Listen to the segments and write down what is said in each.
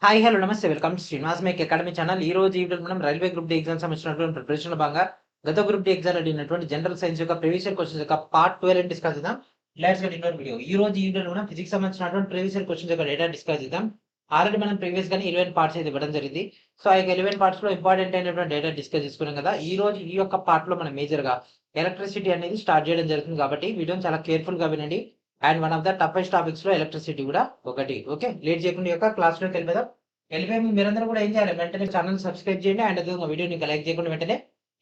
Hi hello నమస్తే welcome to Srinivas make academy channel. ఈ రోజు ఈ వీడియోలో మనం రైల్వే గ్రూప్ డి ఎగ్జామ్ సంబంధించినటువంటి ప్రిపరేషన్ భాగంగా గత గ్రూప్ డి ఎగ్జామ్ అడిగినటువంటి జనరల్ సైన్స్ యొక్క ప్రీవియస్ ఇయర్ క్వశ్చన్స్ యొక్క పార్ట్ 12 డిస్కస్ చేద్దాం. Let's get in video. ఈ రోజు ఈ వీడియోలో మనం ఫిజిక్స్ సంబంధించినటువంటి ప్రీవియస్ ఇయర్ క్వశ్చన్స్ యొక్క డేటా డిస్కస్ చేద్దాం. ఆల్రెడీ మనం ప్రీవియస్ గానీ 11 పార్ట్స్ అయితే ఇవ్వడం జరిగింది. సో ఆ 11 పార్ట్స్ లో ఇంపార్టెంట్ అయినటువంటి డేటా డిస్కస్ చేసుకున్నాం కదా. ఈ రోజు ఈ యొక్క పార్ట్ లో మనం మేజర్ గా ఎలక్ట్రిసిటీ అనేది స్టార్ట్ చేయడం జరుగుతుంది కాబట్టి వీడియోని చాలా కేర్ఫుల్ గా వినండి. And one of the toughest topics లో ఎలక్ట్రిసిటీ కూడా ఒకటి. ఓకే, లేట్ చేయకుండా ఈ యొక్క క్లాస్ లోకి వెళ్ళిపోదాం. వెళ్ళిపోయి మీరందరూ కూడా ఏం చేయాలి, వెంటనే ఛానల్ సబ్స్క్రైబ్ చేయండి అండ్ అదే వీడియోని ఇంకా లైక్ చేయకుండా వెంటనే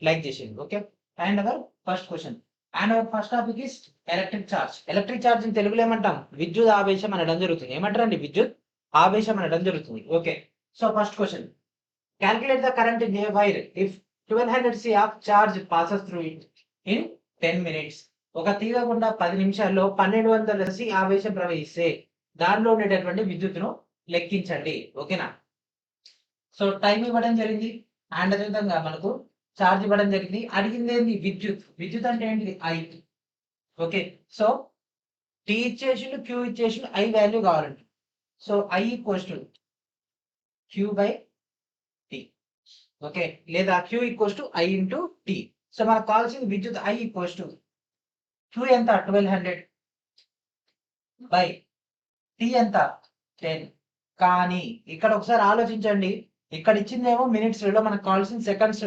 లైక్ చేసేయండి. Okay, and hour first question and hour first topic is electric charge. Electric charge తెలుగులో ఏమంటాం? విద్యుత్ ఆవేశం అనడం జరుగుతుంది. ఏమంటారండి? విద్యుత్ ఆవేశం అనడం జరుగుతుంది. Okay, so first question, calculate the current in a wire if 1200 C of charge passes through it in 10 minutes. ఒక తీగ గుండా 10 నిమిషాల్లో 1200 C ఆవేశం ప్రవహిస్తే దానిలో ఉండేటటువంటి విద్యుత్తును లెక్కించండి. ఓకేనా? సో టైం ఇవ్వడం జరిగింది అండ్ అదేవిధంగా మనకు ఛార్జ్ ఇవ్వడం జరిగింది. అడిగింది ఏంది? విద్యుత్. విద్యుత్ అంటే ఏంటిది? ఐ. ఓకే, సో టీ ఇచ్చేసిండు, క్యూ ఇచ్చేసిండు, ఐ వాల్యూ కావాలండి. So I equals to Q by T. Okay, లేదా Q equals to I into T. So మనకు కావాల్సింది విద్యుత్ ఐ ఈక్వల్స్ టు క్యూ ఎంత? 1200 బై టీ ఎంత? 10. కానీ ఇక్కడ ఒకసారి ఆలోచించండి, ఇక్కడ ఇచ్చిందేమో మినిట్స్ లో, మనకు కావాల్సిన సెకండ్స్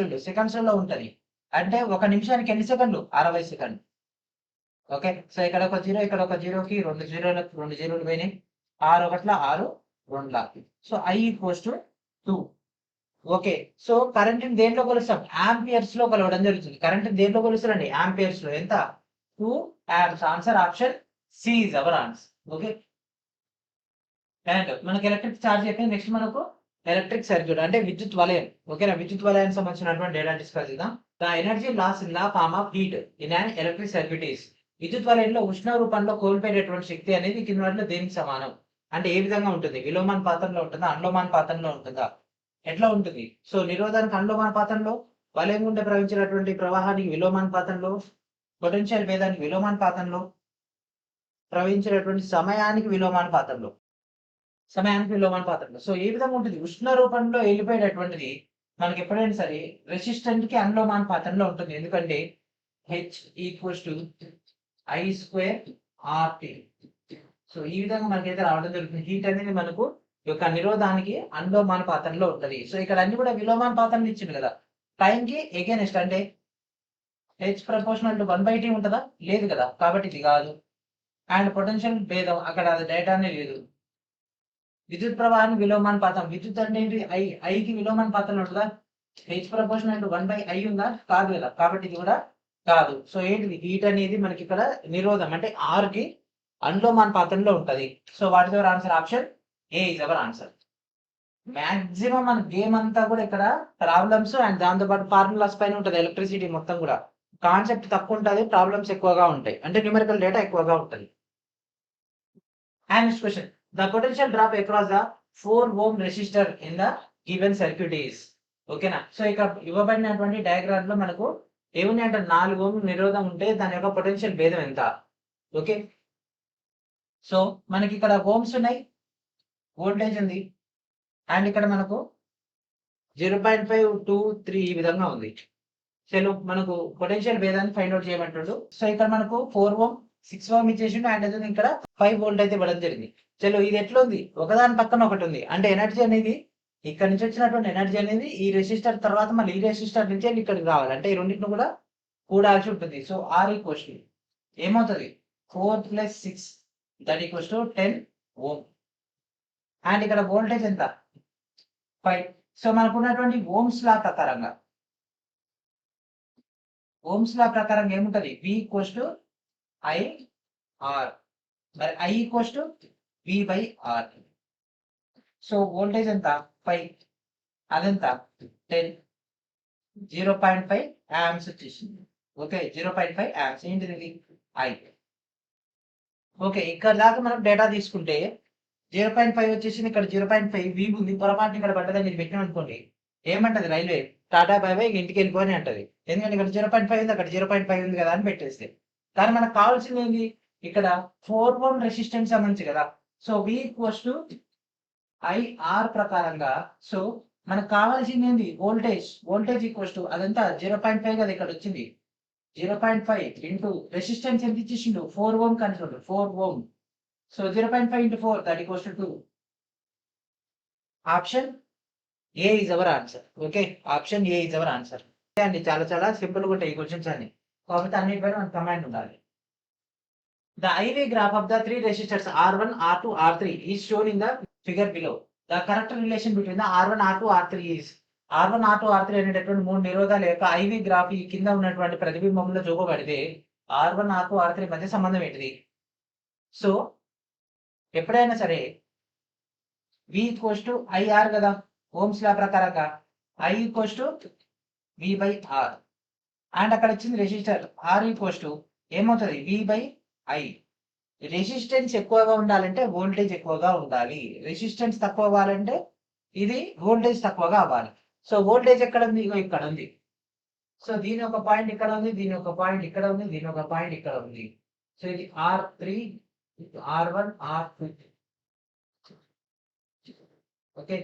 లో ఉంటది. అంటే ఒక నిమిషానికి ఎన్ని సెకండ్లు? 60 సెకండ్లు. ఓకే, సో ఇక్కడ ఒక జీరో, ఇక్కడ ఒక జీరోకి 2 జీరోలు పోయినాయి. 6 ఒకట్ల 6 2ల. So I equals to 2. Okay, so current దేంట్లో కొలుస్తాం? ఆంపియర్స్ లో కొలవడం జరుగుతుంది. కరెంట్ దేంట్లో కొలుస్తారండి? ఆంపియర్స్ లో. ఎంత? 2 amps. Answer option C is our answer. Okay, and మనకి ఎలక్ట్రిక్ ఛార్జ్ అయిపోయింది. నెక్స్ట్ మనకు ఎలక్ట్రిక్ సర్క్యూట్ అంటే విద్యుత్ వలయం. ఓకేనా? విద్యుత్ వలయానికి సంబంధించినటువంటి డేటా డిస్కస్ చేద్దాం. The energy loss in the form of heat in an electric circuit is. విద్యుత్ వలయంలో ఉష్ణ రూపంలో కోల్పోయేటటువంటి శక్తి అనేది కింద వాటిలో దేనికి సమానం? అంటే ఏ విధంగా ఉంటుంది? విలోమానుపాతంలో ఉంటుందా, అనులోమానుపాతంలో ఉంటుందా, ఎట్లా ఉంటుంది? సో నిరోధానికి అనులోమానుపాతంలో, వలయం గుండా ప్రవహించినటువంటి ప్రవాహానికి విలోమానుపాతంలో, పొటెన్షియల్ భేదానికి విలోమానుపాతంలో, ప్రవహించినటువంటి సమయానికి విలోమానుపాతంలో. సో ఏ విధంగా ఉంటుంది? ఉష్ణ రూపంలో వెళ్ళిపోయేటటువంటిది మనకి ఎప్పుడైనా సరే రెసిస్టెంట్ కి అనులోమానుపాతంలో ఉంటుంది. ఎందుకంటే H equals to I square RT. So ఈ విధంగా మనకైతే రావడం జరుగుతుంది. హీట్ అనేది మనకు యొక్క నిరోధానికి అనులోమానుపాతంలో ఉంటది. సో ఇక్కడ అన్ని కూడా విలోమానుపాతంలో ఇచ్చింది కదా. టైం కి ఎగైనెస్ట్ అంటే హెచ్ ప్రపోర్షనల్ టు 1/t ఉంటుందా? లేదు కదా, కాబట్టి ఇది కాదు. అండ్ పొటెన్షియల్ భేదం అక్కడ అది డేటానే లేదు. విద్యుత్ ప్రవాహానికి విలోమానుపాతం. విద్యుత్ అంటే ఏంటి? ఐకి విలోమానుపాతంలో ఉంటుందా? హెచ్ ప్రపోర్షనల్ టు 1/i ఉందా? కాదు కదా, కాబట్టి ఇది కూడా కాదు. సో ఏంటిది? హీట్ అనేది మనకి ఇక్కడ నిరోధం అంటే ఆర్ కి అనులోమానుపాతంలో ఉంటది. So what is our answer? Option A is our answer. Maximum మన గేమ్ అంతా కూడా ఇక్కడ ప్రాబ్లమ్స్ అండ్ దాంతో పాటు ఫార్ములాస్ పైన ఉంటది. ఎలక్ట్రిసిటీ మొత్తం కూడా కాన్సెప్ట్ తక్కువ ఉంటుంది, ప్రాబ్లమ్స్ ఎక్కువగా ఉంటాయి. అంటే న్యూమరికల్ డేటా ఎక్కువగా ఉంటుంది. And next question, the potential drop across the 4 ohm resistor in the given circuit is. ఓకేనా? సో ఇక్కడ ఇవ్వబడినటువంటి డయాగ్రామ్ లో మనకు ఏముంది అంటే 4 ఓం నిరోధం ఉంటే దాని యొక్క పొటెన్షియల్ భేదం ఎంత? ఓకే, సో మనకి ఇక్కడ ఓమ్స్ ఉన్నాయి, వోల్టేజ్ ఉంది, అండ్ ఇక్కడ మనకు 0.5 2 3 ఈ విధంగా ఉంది. చలో మనకు పొటెన్షియల్ భేదాన్ని ఫైండ్ అవుట్ చేయమంటాడు. సో ఇక్కడ మనకు 4 ఓం 6 ఓం ఇచ్చేసిండు అండ్ అదే ఇక్కడ 5 వోల్ట్ అయితే ఇవ్వడం జరిగింది. చలో ఇది ఎట్లా ఉంది? ఒకదాని పక్కన ఒకటి ఉంది. అంటే ఎనర్జీ అనేది ఇక్కడ నుంచి వచ్చినటువంటి ఎనర్జీ అనేది ఈ రెసిస్టర్ తర్వాత మళ్ళీ ఈ రెసిస్టర్ నుంచి ఇక్కడికి రావాలి. అంటే ఈ రెండింటిని కూడా కూడాల్సి ఉంటుంది. సో ఆర్ ఈక్వల్స్ టు ఏమవుతుంది? 4 + 6 that equals to 10 ohm. And ఇక్కడ వోల్టేజ్ ఎంత? 5. సో మనకు ఉన్నటువంటి ఓమ్స్ లా ప్రకారంగా ఏముంటది? V equals to I R. మరి I equals to V by R. So voltage ఎంత? 5. అదెంత? 10. 0.5 amps వచ్చేసింది. Okay, 0.5 amps. ఏంటిది? I. ఓకే, ఇక్కడ దాకా మనం డేటా తీసుకుంటే 0.5 వచ్చేసింది. ఇక్కడ 0.5 V ఉంది. పొరపాటుని ఇక్కడ పడ్డదని మీరు పెట్టినాం అనుకోండి, ఏమంటది రైల్వే? టాటా బై బై, ఇంటికి వెళ్ళిపోని అంటది. ఎందుకంటే ఇక్కడ 0.5 ఉంది, అక్కడ 0.5 ఉంది కదా అని పెట్టేస్తే. కానీ మనకు కావాల్సింది ఏంటి? ఇక్కడ 4 ఓం రెసిస్టెన్స్ సంబంధించి కదా. So V equals to IR ప్రకారంగా సో మనకు కావాల్సింది ఏంది వోల్టేజ్ ఈక్వల్స్ టు అదంతా 0.5 కదా ఇక్కడ వచ్చింది 0.5 ఇంటూ రెసిస్టెన్స్ ఎంత ఇచ్చేసిండు 4 ఓం కనుకోండి 4 ohm so 0.5 into 4 that equals to 2. Option A is our answer. Okay option A is our answer అండి. చాలా చాలా సింపుల్ గా ఉంటాయి ఈ క్వశ్చన్స్ అన్ని, కాబట్టి అన్నిటిపైన మన కమాండ్ ఉండాలి. The IV graph of the 3 resistors R1 R2 R3 is shown in the figure below. The correct relation between the R1 R2 R3 is R1 R2 R3 అనేటటువంటి 3 నిరోధాల యొక్క IV గ్రాఫ్ ఈ కింద ఉన్నటువంటి ప్రతిబింబంలో చూపబడితే R1 R2 R3 మధ్య సంబంధం ఏంటిది? So ఎప్పుడైనా సరే V ఈక్వల్స్ టు IR కదా ఓమ్స్ లా ప్రకారంగా I equals to V by R and అక్కడ ఇచ్చింది రెసిస్టర్ R ఈక్వల్స్ టు ఏమవుతుంది V బై I. రెసిస్టెన్స్ ఎక్కువగా ఉండాలంటే వోల్టేజ్ ఎక్కువగా ఉండాలి, రెసిస్టెన్స్ తక్కువ అవ్వాలంటే ఇది వోల్టేజ్ తక్కువగా అవ్వాలి. సో వోల్టేజ్ ఎక్కడ ఉంది? ఇక్కడ ఉంది. సో దీని ఒక పాయింట్ ఇక్కడ ఉంది, దీని ఒక పాయింట్ ఇక్కడ ఉంది, దీని ఒక పాయింట్ ఇక్కడ ఉంది. సో ఇది R3 R1 R2 okay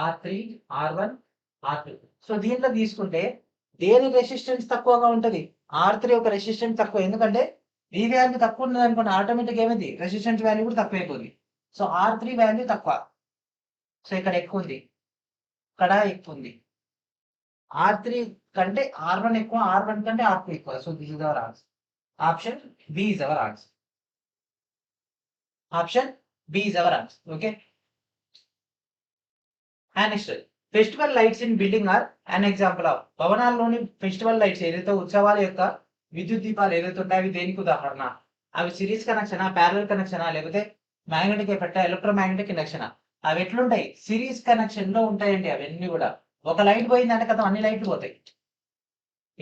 R3 R1 R2. So దీంట్లో తీసుకుంటే దేని రెసిస్టెన్స్ తక్కువగా ఉంటది? R3 ఒక రెసిస్టెన్స్ తక్కువ, ఎందుకంటే V వాల్యూ తక్కువ ఉన్నది అనుకోండి ఆటోమేటిక్ ఏమైంది రెసిస్టెన్స్ వాల్యూ కూడా తక్కువ అయిపోయింది. సో R3 వాల్యూ తక్కువ, సో ఇక్కడ ఎక్కువ ఉంది, ఇక్కడ ఎక్కువ ఉంది. R3 కంటే R1 ఎక్కువ, R1 కంటే R2 ఎక్కువ. So this is our answer. Option B is our answer. Option B is our answer. Okay and next festival lights in building are an example of. భవనాల్లోని ఫెస్టివల్ లైట్స్ ఏదైతే ఉత్సవాల యొక్క విద్యుత్ దీపాలు ఏదైతే ఉంటాయో అవి దేనికి ఉదాహరణ? అవి సిరీస్ కనెక్షనా, ప్యారలల్ కనెక్షనా, లేకపోతే మ్యాగ్నెటిక్ ఎఫెక్ట్, ఎలక్ట్రోమాగ్నెటిక్ ఇండక్షనా? అవి ఎట్లుంటాయి? సిరీస్ కనెక్షన్ లో ఉంటాయండి అవన్నీ కూడా. ఒక లైట్ పోయిందంటే కదా అన్ని లైట్లు పోతాయి.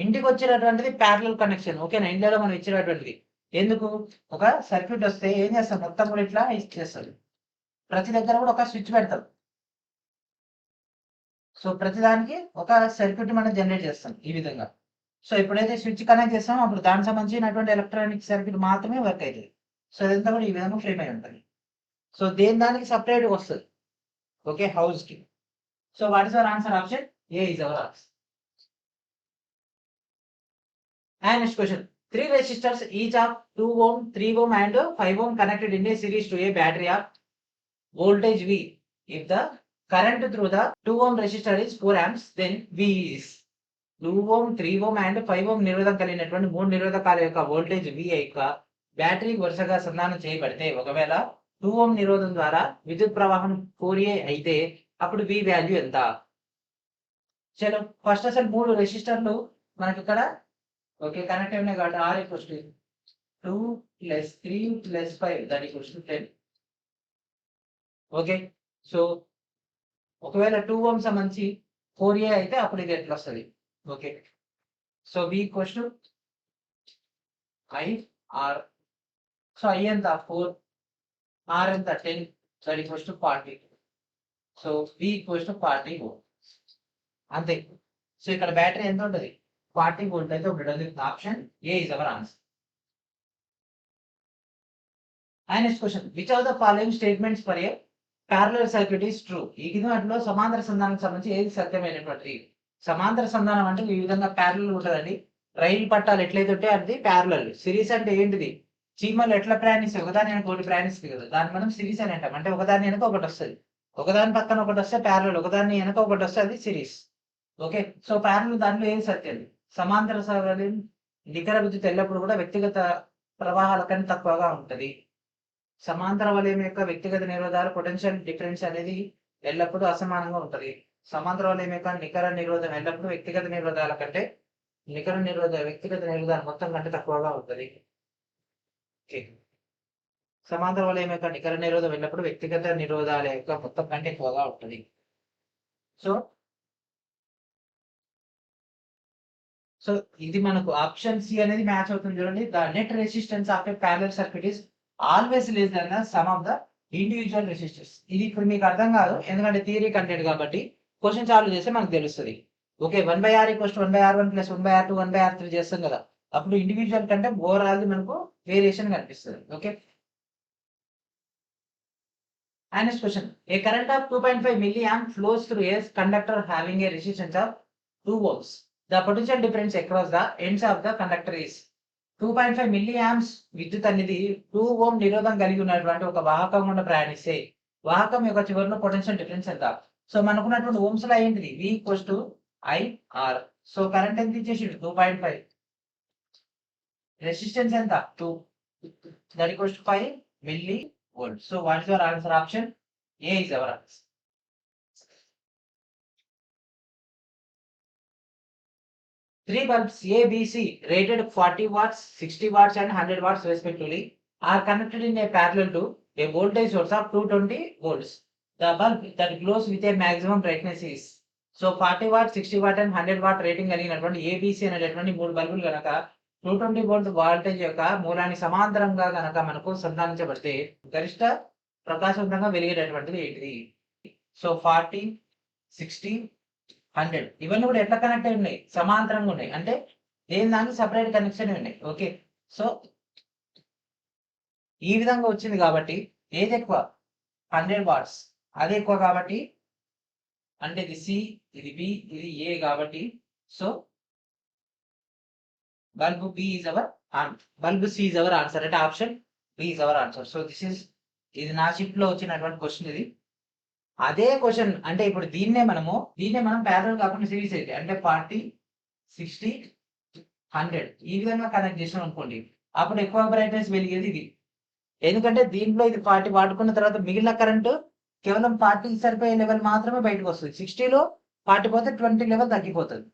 ఇంటికి వచ్చేటటువంటిది ప్యారలల్ కనెక్షన్. ఓకేనా? ఇండియాలో మనం ఇచ్చేటటువంటిది ఎందుకు? ఒక సర్క్యూట్ వస్తే ఏం చేస్తాం, మొత్తం కూడా ఇట్లా ఇచ్చేస్తారు. ప్రతి దగ్గర కూడా ఒక స్విచ్ పెడతాం. సో ప్రతిదానికి ఒక సర్క్యూట్ మనం జనరేట్ చేస్తాం ఈ విధంగా. సో ఎప్పుడైతే స్విచ్ కనెక్ట్ చేస్తామో అప్పుడు దానికి సంబంధించినటువంటి ఎలక్ట్రానిక్ సర్క్యూట్ మాత్రమే వర్క్ అవుతుంది. సో ఇదంతా కూడా ఈ విధంగా ఫ్రేమ్ అయి ఉంటుంది. సో దేని దానికి సపరేట్ వస్తుంది. ఓకే హౌస్ కి. So what is our answer? Option A is our answer. And next question 3 resistors each of 2 ohm 3 ohm and 5 ohm connected in a series to a battery of voltage V. If the current through the 2 ohm resistor is 4 amps, then V is 2 ohm 3 ohm and 5 ohm నిరోధం కలిగినటువంటి 3 నిరోధకాల యొక్క voltage V యొక్క battery వరుసగా సంధానం చేయబడితే ఒకవేళ 2 ohm నిరోధం ద్వారా విద్యుత్ ప్రవాహం 4A అయితే అప్పుడు V వాల్యూ ఎంత? చలో ఫస్ట్ అసలు 3 రెసిస్టర్లు మనకి ఇక్కడ ఓకే కనెక్ట్ అయినాయి కాబట్టి R equals to 2 plus 3 plus 5 that equals to 10. Okay so ఒకవేళ 2 ohm సంబంధించి 4A అయితే అప్పుడు ఇది ఎట్లా వస్తుంది? Okay so V equals to IR. So I ఎంత 4, R ఎంత 10 that equals to 40. So V equals to 40 ohm అంతే. సో ఇక్కడ బ్యాటరీ ఎంత ఉంటుంది? 40 వోల్ట్ అయితే ఉంటుంది. Option A is our answer. And next question which of the following statements for a parallel circuit is true? ఈ కింద వాటిలో సమాంతర సంధానానికి సంబంధించి ఏది సత్యమైనటువంటిది? సమాంతర సంధానం అంటే ఈ విధంగా ప్యారలల్ ఉంటుందండి. రైలు పట్టాలు ఎట్లయితే ఉంటే అది ప్యారలల్. సిరీస్ అంటే ఏంటిది? చీమలు ఎట్లా ప్రయాణిస్తాయి? ఒకదాని వెనక ఒకటి ప్రయాణిస్తుంది కదా, దాన్ని మనం సిరీస్ అని అంటాం. అంటే ఒకదాని వెనక ఒకటి వస్తుంది, ఒకదాని పక్కన ఒకటి వస్తే ప్యారలల్, ఒకదాని వెనక ఒకటి వస్తే అది సిరీస్. ఓకే సో ప్యారలల్ దాంట్లో ఏది సత్యం? సమాంతర సరళి నికర విద్యుత్ ఎల్లప్పుడు కూడా వ్యక్తిగత ప్రవాహాల కంటే తక్కువగా ఉంటుంది. సమాంతర వలయం యొక్క వ్యక్తిగత నిరోధాలు పొటెన్షియల్ డిఫరెన్స్ అనేది ఎల్లప్పుడూ అసమానంగా ఉంటుంది. సమాంతర వలయం యొక్క నికర నిరోధం ఎల్లప్పుడూ వ్యక్తిగత నిరోధాల కంటే వ్యక్తిగత నిరోధాలు మొత్తం కంటే తక్కువగా ఉంటుంది. సమాంతర వలయం యొక్క నికర నిరోధం ఎల్లప్పుడూ వ్యక్తిగత నిరోధాల యొక్క మొత్తం కంటే ఎక్కువగా ఉంటుంది. సో ఇది మనకు ఆప్షన్ సి అనేది మ్యాచ్ అవుతుంది. చూడండి, the net resistance of a parallel circuit is always less than the sum of the individual resistors. ఇది ఇప్పుడు మీకు అర్థం కాదు, ఎందుకంటే థియరీ కంటెంట్ కాబట్టి. క్వశ్చన్ సాల్వ్ చేస్తే మనకు తెలుస్తుంది. Okay 1/R equals to 1/R1 plus 1/R2 1/R3 చేస్తాం కదా, అప్పుడు ఇండివిజువల్ కంటే ఓవరాల్ మనకు వేరియేషన్ కనిపిస్తుంది. Okay And next question, a current of 2.5 milliamp flows through a conductor having a resistance of 2 volts. The potential difference across the ends of the conductor is 2.5 milliamps విద్యుత్ అనేది 2 ఓం నిరోధం కలిగి ఉన్నటువంటి ఒక వాహకం గుండా ప్రయాణిస్తే వాహకం యొక్క చివరిలో పొటెన్షియల్ డిఫరెన్స్ ఎంత? సో మనకున్నటువంటి ఓమ్స్ లో ఏంటిది V equals to IR. So current ఎంత ఇచ్చేసి 2.5, రెసిస్టెన్స్ ఎంత 2, that equals to 5 milli volt. So what is your answer? Option A is our answer. 3 bulbs A, B, C rated 40 watts, 60 watts and 100 watts respectively are connected in a parallel to a voltage source of 220 volts. The bulb that glows with a maximum brightness is. So 40 watt, 60 watt and 100 watt rating కలిగినటువంటి ABC అనేటటువంటి మూడు బల్బులు గనక 220 volt voltage యొక్క మూలానికి సమాంతరంగా గనక మనకు సంధానించబడితే గరిష్ట ప్రకాశవంతంగా వెలిగేటటువంటిది ఏంటిది? సో 40, 60, 100 ఇవన్నీ కూడా ఎట్లా కనెక్ట్ అయి ఉన్నాయి? సమాంతరంగా ఉన్నాయి, అంటే దేని దానికి సపరేట్ కనెక్షన్ ఉన్నాయి. ఓకే, సో ఈ విధంగా వచ్చింది కాబట్టి ఏది ఎక్కువ? 100 వాట్స్, అది ఎక్కువ కాబట్టి, అంటే ఇది సి, ఇది బి, ఇది ఏ కాబట్టి, so bulb B is our bulb C is our answer, అంటే option B is our answer. So ఇది నా షిఫ్ట్ లో వచ్చినటువంటి క్వశ్చన్ ఇది. అదే క్వశ్చన్ అంటే ఇప్పుడు దీన్నే మనం ప్యారల్ కాకుండా సిరీస్ అయితే అంటే 40, 60, 100 ఈ విధంగా కనెక్ట్ చేసాం అనుకోండి, అప్పుడు ఎక్కువ బ్రైట్నెస్ వెలిగేది ఇది. ఎందుకంటే దీంట్లో ఇది 40 వాడుకున్న తర్వాత మిగిలిన కరెంటు కేవలం 40 సరిపోయే లెవెల్ మాత్రమే బయటకు వస్తుంది. 60లో 40 పోతే 20 లెవెల్ తగ్గిపోతుంది.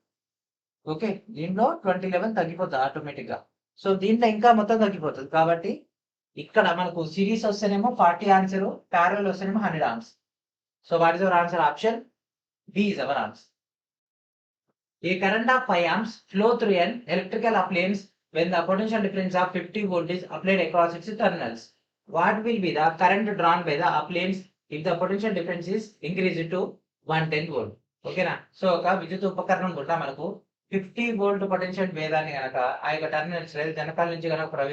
ఓకే, దీంట్లో 20 లెవెల్ తగ్గిపోతుంది ఆటోమేటిక్ గా. సో దీంట్లో ఇంకా మొత్తం తగ్గిపోతుంది. కాబట్టి ఇక్కడ మనకు సిరీస్ వస్తేనేమో 40 ఆన్సర్, ప్యారల్ వస్తేనేమో 100 answer. So what is our answer? Option B is our answer. A current of 5 amps flow through an electrical appliance when the potential difference of 50 volt is applied across its terminals. What will be the current drawn by the appliance if the potential difference is increased to 110 volt? ఓకేనా? So ఒక విద్యుత్ ఉపకరణం కూడా మనకు 50 volt potential భేదాన్ని కనుక ఆ యొక్క terminals వెనకాల నుంచి కనుక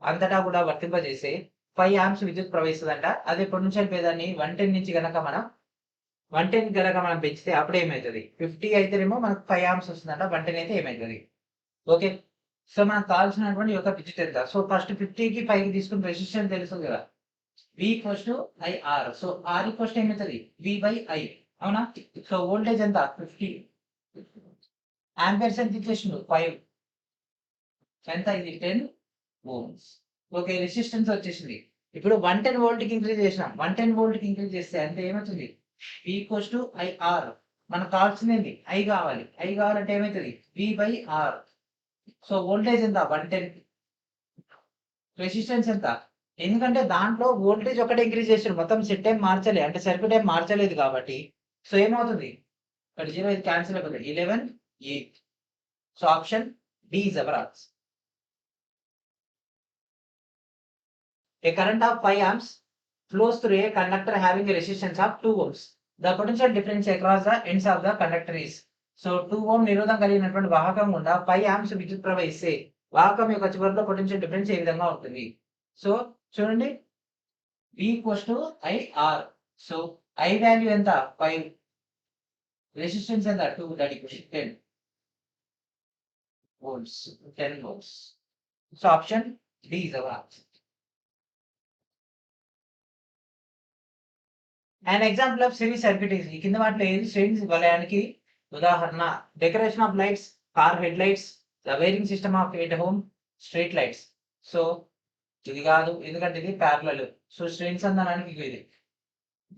అంతటా కూడా వర్తింపజేస్తే 5 ఆంప్స్ విద్యుత్ ప్రవహిస్తుందంట. అదే పొటెన్షియల్ భేదాన్ని 110 నుంచి గనక మనం పెంచితే అప్పుడు ఏమవుతుంది? 50 అయితేనేమో మనకు 5 ఆంప్స్ వస్తుందంట, 110 అయితే ఏమవుతుంది? ఓకే, సో మనకు కావాల్సినటువంటి యొక్క విద్యుత్ ఎంత? సో ఫస్ట్ 50కి 5కి తీసుకుని రెసిస్టెన్స్ తెలుసు కదా, V equals to IR. So R equals ఏమవుతుంది? V బై I, అవునా? సో వోల్టేజ్ ఎంత? 50. ఆంపియర్స్ ఎంత ఇచ్చేసిండు? 5. ఎంత ఇది? 10 ఓమ్స్. ఓకే, రెసిస్టెన్స్ వచ్చేసింది. ఇప్పుడు 110 వోల్ట్ కి ఇంక్రీజ్ చేసినాం. 110 వోల్ట్ కి ఇంక్రీజ్ చేస్తే అంటే ఏమవుతుంది? V equals to IR. మనకు కావాల్సింది I కావాలి. I కావాలంటే ఏమవుతుంది? V by R. So voltage ఎంత? 110. రెసిస్టెన్స్ ఎంత? ఎందుకంటే దాంట్లో వోల్టేజ్ ఒకటే ఇంక్రీజ్ చేసాడు, మొత్తం సెట్ ఏం మార్చలే, అంటే సర్క్యూట్ ఏం మార్చలేదు కాబట్టి. సో ఏమవుతుంది? ఇక్కడ 0 ఇది క్యాన్సిల్ అయిపోతుంది. 11, 8. So option D is our answer. A current of 5 amps flows through a conductor having a resistance of 2 ohms. The potential difference across the ends of the conductor is. So 2 ఓం నిరోధం కలిగినటువంటి వాహకం గుండా 5 amps విద్యుత్ ప్రవహిస్తే వాహకం యొక్క చివరిలో potential difference ఏ విధంగా ఉంటుంది? So చూడండి, V equals to IR. So I value ఎంత? 5. Resistance ఎంత? 2, that equals 10 volts. 10 volts. So option D is our answer. An example of series circuit is ఈ కింద వాటిలో ఏది శ్రేణి వలయానికి ఉదాహరణ? Decoration of lights, car head lights, the wiring system of at home, street lights. So ఇది కాదు, ఎందుకంటే ఇది ప్యారలల్. సో శ్రేణి సంధానానికి ఇది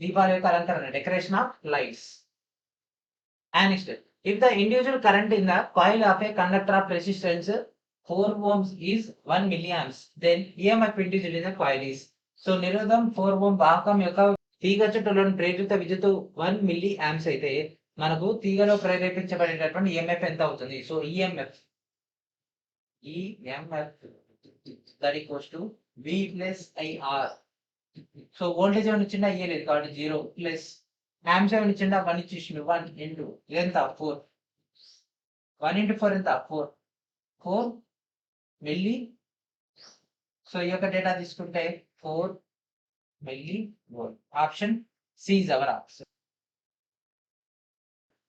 దీపాల యొక్క అలంకరణ, decoration of lights. And next, if the individual current in the coil of a conductor of resistance 4 ohms is 1 milliamps, then EMF individual in the coil is. So నిరోధం 4 ఓం వాహకం యొక్క తీగ చుట్టూలోని ప్రేరిత విద్యుత్ 1 మిల్లీ యాంప్స్ అయితే మనకు తీగలో ప్రేరేపించబడేటటువంటి EMF ఎంత అవుతుంది? So EMF that equals to V plus IR. So voltage ఏమైనా ఇచ్చిండా? ఇయ్యలేదు కాబట్టి 0 ప్లస్ యాంప్స్ ఏమైనా ఇచ్చిండా? 1 ఇచ్చేసిండు. 1 ఇంటూ ఇదెంత? 4. 1 ఇంటూ 4 ఎంత? 4 మిల్లీ. సో ఈ యొక్క డేటా తీసుకుంటే 4 millivolt. Option C is our answer.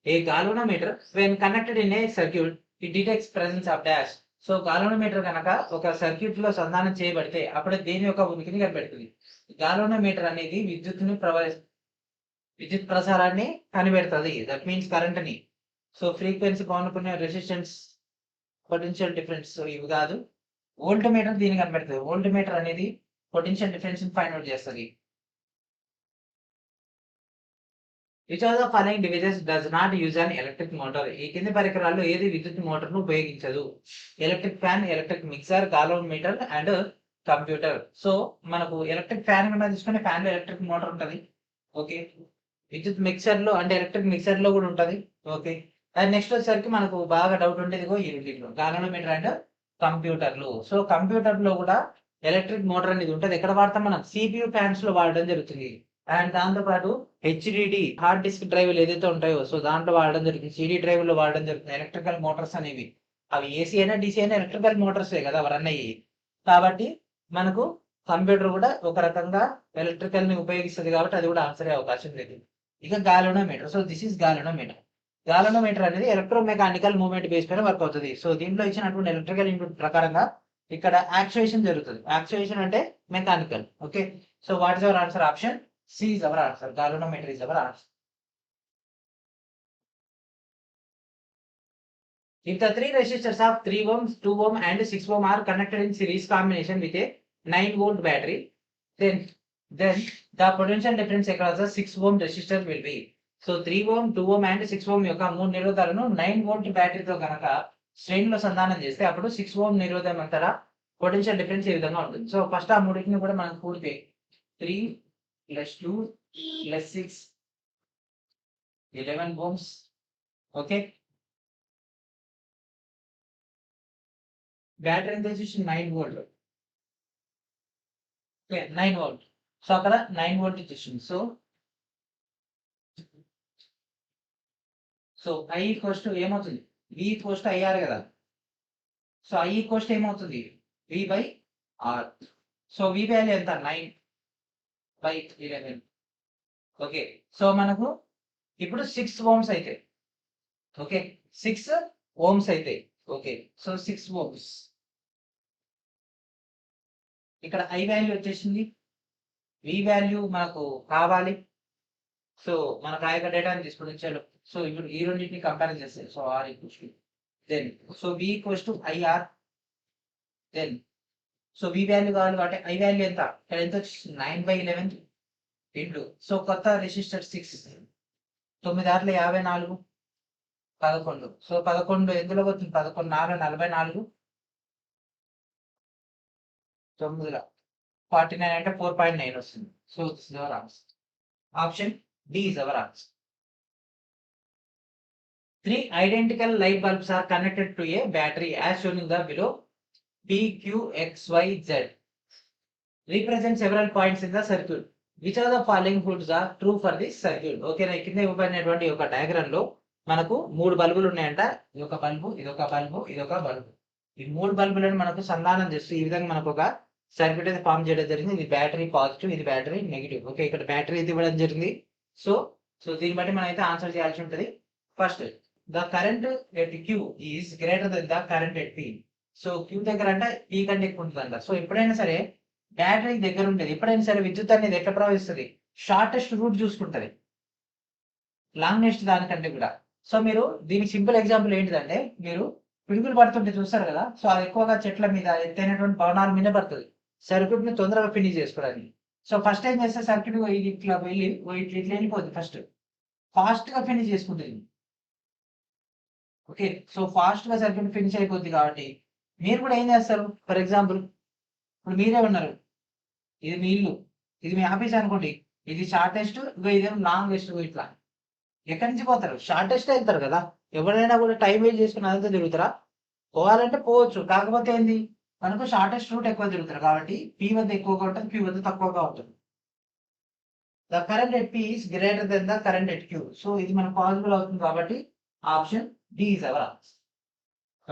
A galvanometer, when connected in a circuit, it detects presence of dash. So galvanometer కనుక ఒక సర్క్యూట్ లో సంధానం చేయబడితే అప్పుడు దేని యొక్క ఉనికిని కనిపెడుతుంది. గాల్వనోమీటర్ అనేది విద్యుత్ ప్రసారాన్ని కనిపెడుతుంది. దట్ మీన్స్ కరెంట్ ని. సో ఫ్రీక్వెన్సీ పౌనపున్యం, రెసిస్టెన్స్, పొటెన్షియల్ డిఫరెన్స్ ఇవి కాదు. వోల్ట్ మీటర్ దీన్ని కనిపెడుతుంది. వోల్ట్ మీటర్ అనేది పొటెన్షియల్ డిఫరెన్స్ ఫైండ్ అవుట్ చేస్తుంది. Which of the following devices does not use an electric motor? ఈ కింది పరికరాల్లో ఏది విద్యుత్ మోటార్ ను ఉపయోగించదు? Electric fan, electric mixer, galvanometer and computer. So మనకు ఎలక్ట్రిక్ ఫ్యాన్ కన్నా తీసుకునే ఫ్యాన్ లో ఎలక్ట్రిక్ మోటార్ ఉంటది. ఓకే, విద్యుత్ మిక్సర్ లో అంటే ఎలక్ట్రిక్ మిక్సర్ లో కూడా ఉంటది. ఓకే, అండ్ నెక్స్ట్ వచ్చేసరికి మనకు బాగా డౌట్ ఉండేది ఈ రెండింటిలో, గాల్వనోమీటర్ అండ్ కంప్యూటర్లు. సో కంప్యూటర్ లో కూడా ఎలక్ట్రిక్ మోటార్ అనేది ఉంటది. ఎక్కడ వాడతాం మనం? సిపియు ఫ్యాన్స్ లో వాడడం జరుగుతుంది. అండ్ దాంతో పాటు హెచ్డిడి హార్డ్ డిస్క్ డ్రైవ్లు ఏదైతే ఉంటాయో సో దాంట్లో వాడడం జరుగుతుంది. సిడి డ్రైవ్ లో వాడడం జరుగుతుంది. ఎలక్ట్రికల్ మోటార్స్ అనేవి అవి ఏసీ అయినా డిసి అయినా ఎలక్ట్రికల్ మోటార్సే కదా రన్ అయ్యి. కాబట్టి మనకు కంప్యూటర్ కూడా ఒక రకంగా ఎలక్ట్రికల్ ని ఉపయోగిస్తుంది కాబట్టి అది కూడా ఆన్సర్ అయ్యే అవకాశం లేదు. ఇక galvanometer. So this is galvanometer. Galvanometer అనేది ఎలక్ట్రోమెకానికల్ మూవ్మెంట్ బేస్ పైన వర్క్ అవుతుంది. సో దీంట్లో ఇచ్చినటువంటి ఎలక్ట్రికల్ ఇన్పుట్ ప్రకారంగా ఇక్కడ యాక్చుయేషన్ జరుగుతుంది. యాక్చుయేషన్ అంటే mechanical. Okay, so what is our answer? Option C is our answer. Galvanometer is our answer. If the three resistors of 3 ohms, 2 ohm and 6 ohm are connected in series combination with a 9-volt battery, then the potential difference across the 6 ohm resistor will be. So 3 ohm, 2 ohm and 6 ohm యొక్క మూడు నిరోధాలను 9-volt బ్యాటరీతో కనుక శ్రేణిలో సంధానం చేస్తే అప్పుడు 6 ohm నిరోధం అంతటా potential difference ఈ విధంగా ఉంటుంది. సో ఫస్ట్ ఆ మూడింటిని కూడా మనం కూడితే 3 plus 2 plus 6 11 ohms. Okay, battery ఎంత వచ్చేసి 9 వోల్ట్. Okay, 9 volt. సో అక్కడ 9 వోల్ట్ ఇచ్చేసింది. సో I ఈక్వల్స్ టు ఏమవుతుంది? V ఈక్వల్స్ టు IR కదా. సో I ఈక్వల్స్ టు ఏమవుతుంది? V by R. So V value ఎంత? 9/11. ఓకే, సో మనకు ఇప్పుడు 6 ohms అయితే, ఓకే 6 ohms అయితే, ఓకే సో 6 ohms. ఇక్కడ I వాల్యూ వచ్చేసింది, V వాల్యూ మనకు కావాలి. సో మనకు ఆ యొక్క డేటాని తీసుకుని వచ్చాడు. సో ఇప్పుడు ఈ రెండింటిని కంపేర్ చేస్తే so R equals to then so V equals to IR. Then so V value కావాలి కాబట్టి I వాల్యూ ఎంత? ఇక్కడ ఎంత వచ్చేసి 9/11 ఇంటూ సో కొత్త రెసిస్టర్ 6 9 ఆర్ల 54 11. సో 11 ఎందులో పోతుంది? 11 4 44 9 49 అంటే 4.9 వస్తుంది. So this is our answer. Option D is our answer. 3 identical light bulbs are connected to a battery as shown in the below. P, Q, X, Y, Z represent several points in the circuit. Which of the following holds are true for this circuit? Okay, కింద ఇవ్వబడినటువంటి ఒక diagram లో మనకు 3 బల్బులు ఉన్నాయంట. ఇదొక bulb, ఇదొక bulb, ఇదొక బల్బు. ఈ 3 బల్బులను మనకు సంధానం చేస్తూ ఈ విధంగా మనకు ఒక సర్క్యూట్ అయితే ఫామ్ చేయడం జరిగింది. ఇది బ్యాటరీ పాజిటివ్, ఇది బ్యాటరీ నెగిటివ్. ఓకే, ఇక్కడ బ్యాటరీ అయితే ఇవ్వడం జరిగింది. సో దీన్ని బట్టి మనం అయితే ఆన్సర్ చేయాల్సి ఉంటుంది. First, the current at Q is greater than the current at P. So Q దగ్గర అంటే P కంటే ఎక్కువ ఉంటుందంట. సో ఎప్పుడైనా సరే బ్యాటరీ దగ్గర ఉండేది, ఎప్పుడైనా సరే విద్యుత్ అనేది ఎట్లా ప్రవహిస్తుంది? షార్టెస్ట్ రూట్ చూసుకుంటది, లాంగెస్ట్ దానికంటే కూడా. సో మీరు దీనికి సింపుల్ ఎగ్జాంపుల్ ఏంటిదంటే, మీరు పిడుగులు పడుతుంటే చూస్తారు కదా, సో అది ఎక్కువగా చెట్ల మీద ఎత్తైనటువంటి భవనాల మీద పడుతుంది సర్క్యూట్ ని తొందరగా ఫినిష్ చేసుకోవడానికి. సో ఫస్ట్ ఏం చేస్తే సర్క్యూట్ ఇట్లా వెళ్ళి ఇట్లా వెళ్ళిపోతుంది, ఫాస్ట్ గా ఫినిష్ చేసుకుంటుంది. ఓకే, సో ఫాస్ట్ గా సర్క్యూట్ ఫినిష్ అయిపోద్ది కాబట్టి మీరు కూడా ఏం చేస్తారు? ఫర్ ఎగ్జాంపుల్ ఇప్పుడు మీరే ఉన్నారు, ఇది మీ ఇల్లు, ఇది మీ ఆఫీస్ అనుకోండి, ఇది షార్టెస్ట్, ఇదేమో లాంగెస్ట్. ఇట్లా ఎక్కడి నుంచి పోతారు? షార్టెస్ట్ వెళ్తారు కదా. ఎవరైనా కూడా టైం వేస్ట్ చేసుకుని అదంతా తిరుగుతారా? పోవాలంటే పోవచ్చు, కాకపోతే ఏంది మనకు షార్టెస్ట్ రూట్ ఎక్కువ తిరుగుతారు కాబట్టి P వద్ద ఎక్కువగా ఉంటుంది, Q వద్ద తక్కువగా ఉంటుంది. The current at P is greater than the current at Q. So ఇది మనకు పాసిబుల్ అవుతుంది కాబట్టి option D is our answer.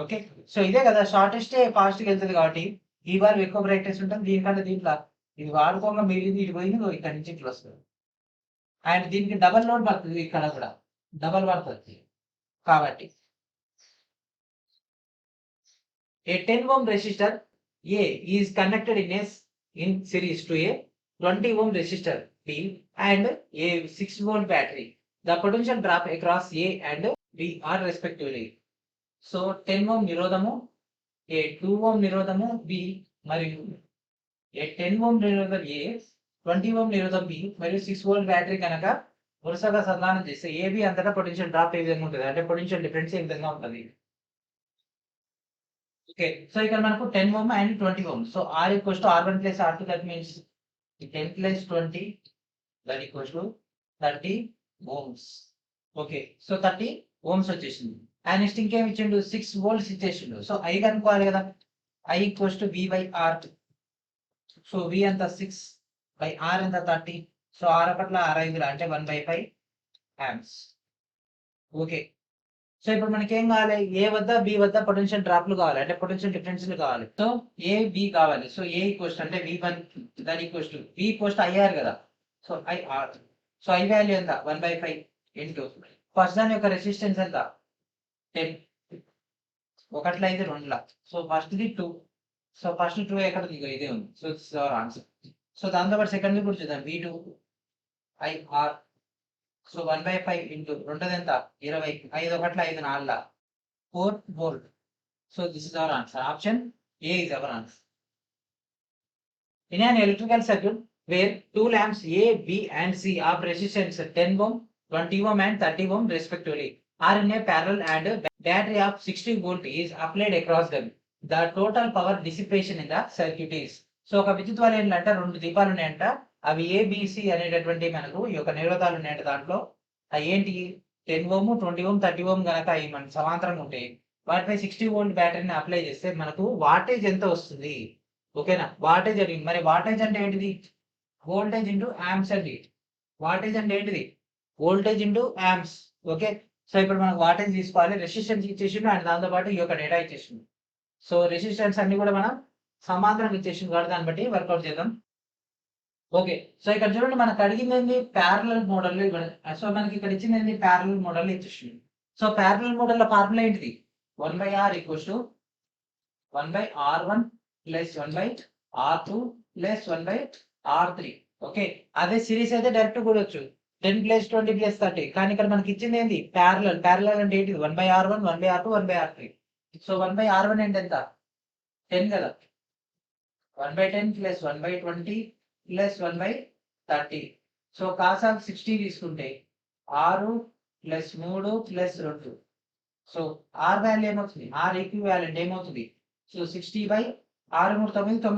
Okay, so ఇదే కదా షార్టెస్ట్ ఫాస్ట్ గా వెళ్తుంది కాబట్టి ఈ బాల్ ఎక్కువ బ్రైట్నెస్ ఉంటుంది, దీనికంటే దీంట్లో ఇది వాడుకోగా మిగిలింది ఇటు పోయింది, ఇక్కడ నుంచి ఇట్లా వస్తుంది. అండ్ దీనికి డబల్ లోడ్ పడుతుంది, ఇక్కడ కూడా డబల్ పడుతుంది. కాబట్టి a 10 ohm resistor A is connected in series to a 20 ohm resistor B and a 6 volt battery. The potential drop across A and B are respectively. So 10 ohm నిరోధము, a 2 ohm నిరోధము B మరియు a 10 ohm నిరోధం A, 20 ohm నిరోధం B మరియు 6 volt battery కనుక వరుసగా సంధానం చేస్తే AB అంతటా potential drop ఏ విధంగా ఉంటుంది అంటే potential difference ఏ విధంగా ఉంటుంది. ఓకే, సో ఇక్కడ మనకు 10 ohm and 20 ohm. So R equals to R1 plus R2, that means 10 plus 20 that equals to 30 ohms. Okay, so 30 ohms వచ్చేసింది. అండ్ నెక్స్ట్ ఇంకేం ఇచ్చిండు, 6 volts ఇచ్చేసిండు. సో I కనుక్కోవాలి కదా, I equals to V by R. So V ఎంత 6 by R ఎంత 30. So R ఒకట్ల R 5 అంటే 1/5 amps. Okay, so ఇప్పుడు మనకి ఏం కావాలి, ఏ వద్ద బి వద్ద పొటెన్షియల్ డ్రాప్లు కావాలి అంటే పొటెన్షియల్ డిఫరెన్స్లు కావాలి. సో ఏ బి కావాలి. సో ఏ ఈక్వల్స్ అంటే V1 దాని equals to be equals to IR కదా. So IR. So I value ఎంత 1/5 ఇంటూ ఫస్ట్ దాని యొక్క రెసిస్టెన్స్ ఎంత 10. ఒకట్ల ఇది 2ల. So first the 2. So first 2 ఎక్కడ దిగో ఇదే ఉంది. So this is our answer. So దాంతో పాటు సెకండ్ కూడా చూద్దాం, V2 IR. సో 1/5 ఇంటూ రెండోది ఎంత 20, 5 ఒకట్ల 5 4ల 4 volt. So this is our answer. Option A is our answer. In an electrical circuit where two lamps A, B and C of resistance 10 ohm, 20 ohm and 30 ohm respectively are in a parallel and battery of 60 volt is applied across them, the total power dissipation in the circuit is. So ఒక విద్యుత్ వలయం ఏంటంటే 2 దీపాలు ఉన్నాయంట, అవి ABC అనేటటువంటి మనకు ఈ యొక్క నిరోధాలు ఉన్నాయంట. దాంట్లో అవి ఏంటి 10 ohm, 20 ohm, 30 ohm కనుక అవి మనకు సమాంతరంగా ఉంటాయి. వాటిపై 60 వోల్ట్ బ్యాటరీని అప్లై చేస్తే మనకు వాటేజ్ ఎంత వస్తుంది. ఓకేనా, వాటేజ్ అని మరి వాటేజ్ అంటే ఏంటిది, వోల్టేజ్ ఇంటూ యాంప్స్ అండి. వాటేజ్ అంటే ఏంటిది, voltage into amps. Okay, so ఇప్పుడు మనకు వాటేజ్ తీసుకోవాలి, రెసిస్టెన్స్ ఇచ్చేసిండు అండ్ దాంతో పాటు ఈ యొక్క డేటా ఇచ్చేసిండు. సో రెసిస్టెన్స్ అన్ని కూడా మనం సమాంతరంగా ఇచ్చేసిండు కాబట్టి దాన్ని బట్టి వర్కౌట్ చేద్దాం. ఓకే, సో ఇక్కడ చూడండి మనకు అడిగింది ఏంది ప్యారలల్ మోడల్. సో మనకి ఇక్కడ ఇచ్చింది ఏంది ప్యారలల్ మోడల్ ఇచ్చేసింది. సో ప్యారలల్ మోడల్ లో ఫార్ములా ఏంటిది, 1/R equals to 1/R1 plus 1/R2 plus 1/R3. Okay, అదే సిరీస్ అయితే డైరెక్ట్ కూడొచ్చు 10 ప్లస్ 20 ప్లస్ 30. కానీ ఇక్కడ మనకి ఇచ్చింది ఏంది ప్యారలల్. ప్యారలల్ అంటే ఏంటిది 1/R1, 1/R2, 1/R3. So 1/R1 అంటే ఎంత 10 కదా, 1/10 plus 1/20 plus 1/30. So cause of 60 తీసుకుంటే 6 plus 3 plus 2. So R value ఏమవుతుంది, ఆర్ ఈక్వివాలెంట్ ఏమవుతుంది, so 60/6 3 9 9 2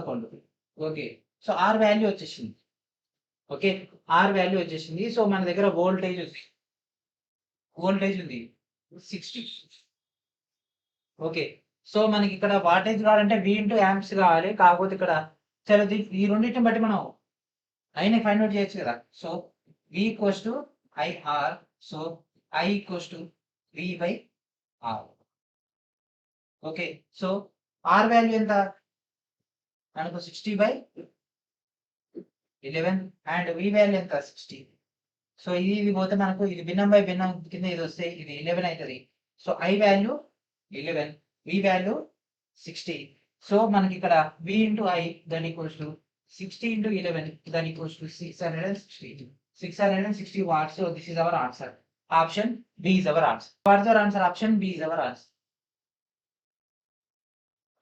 11. Okay, so R value వచ్చేసింది. ఓకే, ఆర్ వాల్యూ వచ్చేసింది. సో మన దగ్గర వోల్టేజ్ ఉంది 60. ఓకే, సో మనకి ఇక్కడ వాటేజ్ కావాలంటే V ఇంటూ యాంప్స్ కావాలి. కాకపోతే ఇక్కడ సరే ఈ రెండింటిని బట్టి మనం ఐని ఫైండ్ అవుట్ చేయొచ్చు కదా. So V equals to IR. So I equals to V/R. Okay, so R value ఎంత మనకు 60/11 అండ్ V వాల్యూ ఎంత 60. సో ఇది పోతే మనకు ఇది భిన్నం బై భిన్నం కింద ఇది వస్తే ఇది 11 అవుతుంది. So I value 11, V value 60. So మనకి ఇక్కడ V ఇంటూ I దాని ఈక్వల్స్ టు 60 ఇంటూ 11 దాని equals to 660 watts. So this is our answer. Option B is our answer. What is our answer? Option B is our answer.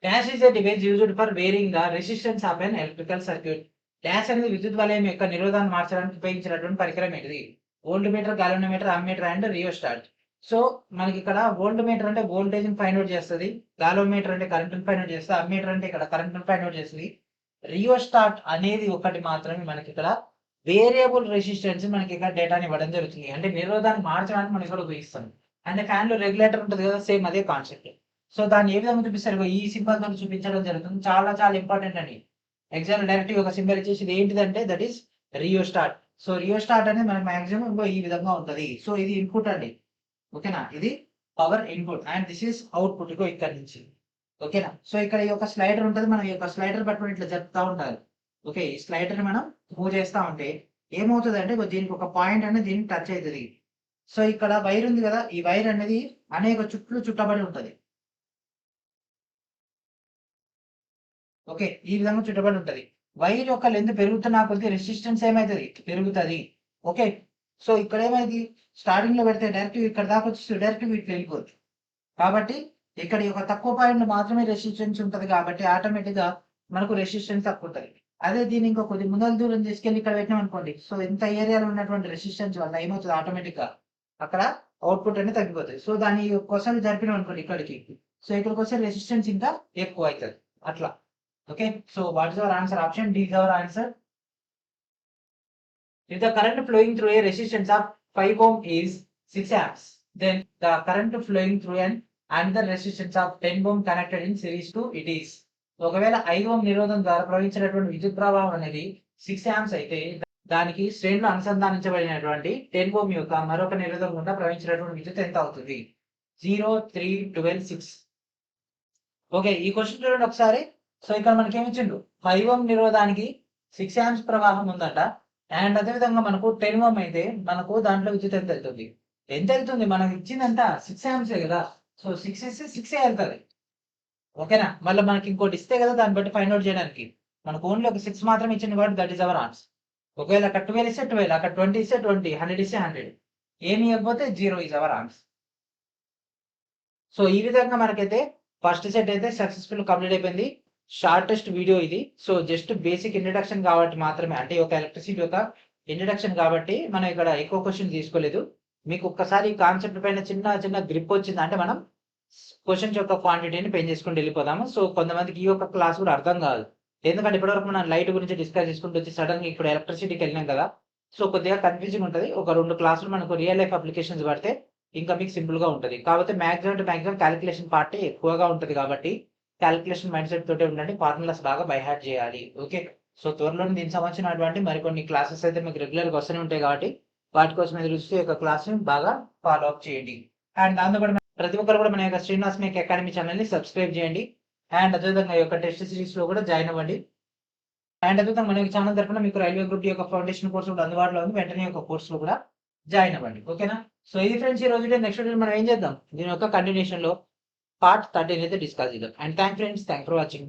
Dash is a device used for varying the resistance of an electrical circuit. Dash అనేది విద్యుత్ వలయం యొక్క నిరోధాన్ని మార్చడానికి ఉపయోగించినటువంటి పరికరం ఏంటిది, voltmeter, galvanometer, ammeter and rheostat. So మనకి ఇక్కడ వోల్ట్ మీటర్ అంటే వోల్టేజ్ ఫైండ్ అవుట్ చేస్తుంది, గాలోమీటర్ అంటే కరెంట్ ఫైండ్ అవుట్ చేస్తుంది, అమ్మీటర్ అంటే ఇక్కడ కరెంట్ ఫైండ్ అవుట్ చేస్తుంది. రియోస్టాట్ అనేది ఒకటి మాత్రమే మనకి ఇక్కడ వేరియబుల్ రెసిస్టెన్స్ మనకి ఇక్కడ డేటాని ఇవ్వడం జరుగుతుంది. అంటే నిరోధాన్ని మార్చడానికి మనం ఇక్కడ ఉపయోగిస్తాం. అంటే ఫ్యాన్ లో రెగ్యులేటర్ ఉంటుంది కదా, సేమ్ అదే కాన్సెప్ట్. సో దాన్ని ఏ విధంగా చూపిస్తారు, ఈ సింబల్ తో చూపించడం జరుగుతుంది. చాలా చాలా ఇంపార్టెంట్ అండి. ఎగ్జామ్ డైరెక్ట్ ఒక సింబల్ ఇచ్చేసి ఇది ఏంటిదంటే that is rheostat. So rheostat అనేది మనకి మాక్సిమం ఈ విధంగా ఉంటుంది. సో ఇది ఇన్పుట్ అండి. ఓకేనా, ఇది power input and this is output. ఇగో ఇక్కడ నుంచి. ఓకేనా, సో ఇక్కడ ఈ యొక్క స్లైడర్ ఉంటుంది, మనం ఈ యొక్క స్లైడర్ పట్టుకుని ఇట్లా చెప్తా ఉంటారు. ఓకే, ఈ స్లైడర్ మనం మూవ్ చేస్తా ఉంటే ఏమవుతుంది అంటే దీనికి ఒక పాయింట్ అనేది దీనికి టచ్ అవుతుంది. సో ఇక్కడ వైర్ ఉంది కదా, ఈ వైర్ అనేది అనేక చుట్లు చుట్టబడి ఉంటది. ఓకే, ఈ విధంగా చుట్టబడి ఉంటది. వైర్ యొక్క లెంత్ పెరుగుతున్న కొద్ది రెసిస్టెన్స్ ఏమైతుంది, పెరుగుతుంది. ఓకే, సో ఇక్కడ ఏమైంది, స్టార్టింగ్ లో పెడితే డైరెక్ట్ ఇక్కడ దాకా వచ్చి డైరెక్ట్ వీటికి వెళ్ళిపోవచ్చు. కాబట్టి ఇక్కడ ఒక తక్కువ పాయింట్ మాత్రమే రెసిస్టెన్స్ ఉంటది కాబట్టి ఆటోమేటిక్ గా మనకు రెసిస్టెన్స్ తక్కువ ఉంటుంది. అదే దీన్ని ఇంకో కొద్ది ముందల దూరం తీసుకెళ్ళి ఇక్కడ పెట్టినాం అనుకోండి, సో ఇంత ఏరియాలో ఉన్నటువంటి రెసిస్టెన్స్ వల్ల ఏమవుతుంది, ఆటోమేటిక్ గా అక్కడ అవుట్పుట్ అనేది తగ్గిపోతుంది. సో దాని కోసం జరిపినాం అనుకోండి ఇక్కడికి, సో ఇక్కడికి వస్తే రెసిస్టెన్స్ ఇంకా ఎక్కువ అవుతుంది అట్లా. Okay, so what is our answer? Option D is our answer. If the current flowing through a resistance of 5 ohm is 6 amps, then the current flowing through an another resistance of 10 ohm connected in series to it is. ఒకవేళ 5 ఓం నిరోధం ద్వారా ప్రవహించినటువంటి విద్యుత్ ప్రవాహం అనేది 6 amps అయితే దానికి శ్రేణిలో అనుసంధానించబడినటువంటి 10 ఓం యొక్క మరొక నిరోధం గుండా ప్రవహించినటువంటి విద్యుత్ ఎంత అవుతుంది? 0, 3, 12, 6. ఓకే, ఈ క్వశ్చన్ చూడండి ఒకసారి. సో ఇక్కడ మనకి ఏమి ఇచ్చిండు, 5 ఓం నిరోధానికి 6 amps ప్రవాహం ఉందంట. అండ్ అదేవిధంగా మనకు 10 ఓం అయితే మనకు దాంట్లో విద్యుత్ ఎంత వెళ్తుంది, మనకు ఇచ్చిందంట 6 amps కదా. సో 6 ఇస్తే 6 వెళ్తుంది. ఓకేనా, మళ్ళీ మనకి ఇంకోటి ఇస్తే కదా దాన్ని బట్టి ఫైండ్ అవుట్ చేయడానికి. మనకు ఓన్లీ ఒక 6 మాత్రం ఇచ్చింది కాబట్టి దట్ ఈస్ అవర్ ఆన్సర్. ఒకవేళ అక్కడ 12 ఇస్తే 12, అక్కడ 20 ఇస్తే 20, 100 ఇస్తే 100, ఏమి ఇవ్వకపోతే 0 ఈజ్ అవర్ ఆన్సర్. సో ఈ విధంగా మనకైతే ఫస్ట్ సెట్ అయితే సక్సెస్ఫుల్ కంప్లీట్ అయిపోయింది. షార్టెస్ట్ వీడియో ఇది. సో జస్ట్ బేసిక్ ఇంట్రడక్షన్ కాబట్టి మాత్రమే, అంటే ఒక ఎలక్ట్రిసిటీ యొక్క ఇంట్రడక్షన్ కాబట్టి మనం ఇక్కడ ఎక్కువ క్వశ్చన్ తీసుకోలేదు. మీకు ఒక్కసారి ఈ కాన్సెప్ట్ పైన చిన్న గ్రిప్ వచ్చింది అంటే మనం క్వశ్చన్స్ యొక్క క్వాంటిటీని పెంచేసుకుని చేసుకుంటూ వెళ్ళిపోదాము. సో కొంతమందికి ఈ యొక్క క్లాస్ కూడా అర్థం కాదు, ఎందుకంటే ఇప్పటివరకు మనం లైట్ గురించి డిస్కస్ చేసుకుంటూ వచ్చి సడన్ గా ఇప్పుడు ఎలక్ట్రిసిటీకి వెళ్ళినాం కదా. సో కొద్దిగా కన్ఫ్యూజింగ్ ఉంటుంది. ఒక 2 క్లాసులు మనకు రియల్ లైఫ్ అప్లికేషన్స్ పడితే ఇంకా మీకు సింపుల్ గా ఉంటుంది. కాబట్టి మాక్సిమం క్యాలిక్యులేషన్ పార్ట్ ఎక్కువగా ఉంటుంది కాబట్టి క్యాలిక్యులేషన్ మైండ్ సెట్ తోటే ఉండండి. ఫార్ములాస్ బాగా బై హార్ట్ చేయాలి. ఓకే, సో త్వరలో దీనికి సంబంధించినటువంటి మరికొన్ని క్లాసెస్ అయితే మీకు రెగ్యులర్ గా వస్తూనే ఉంటాయి కాబట్టి వాటి కోసం ఎదురు చూస్తే ఒక క్లాస్ బాగా ఫాలో అప్ చేయండి. అండ్ దాంతోపాటు ప్రతి ఒక్కరు కూడా మన యొక్క శ్రీనివాస్ మేక్ అకాడమీ ఛానల్ ని సబ్స్క్రైబ్ చేయండి. అండ్ అదేవిధంగా ఈ యొక్క టెస్ట్ సిరీస్ లో కూడా జాయిన్ అవ్వండి. అండ్ అదేవిధంగా మన యొక్క ఛానల్ తరఫున మీకు రైల్వే గ్రూప్ యొక్క ఫౌండేషన్ కోర్సు కూడా అందుబాటులో ఉంది, వెంటనే యొక్క కోర్సులో కూడా జాయిన్ అవ్వండి. ఓకేనా, సో ఇది ఫ్రెండ్స్ ఈ రోజు నెక్స్ట్ వీడియో మనం ఏం చేద్దాం, దీని యొక్క కంటిన్యూషన్ లో పార్ట్ 13 అయితే డిస్కస్ చేద్దాం. And thank friends, thank for watching.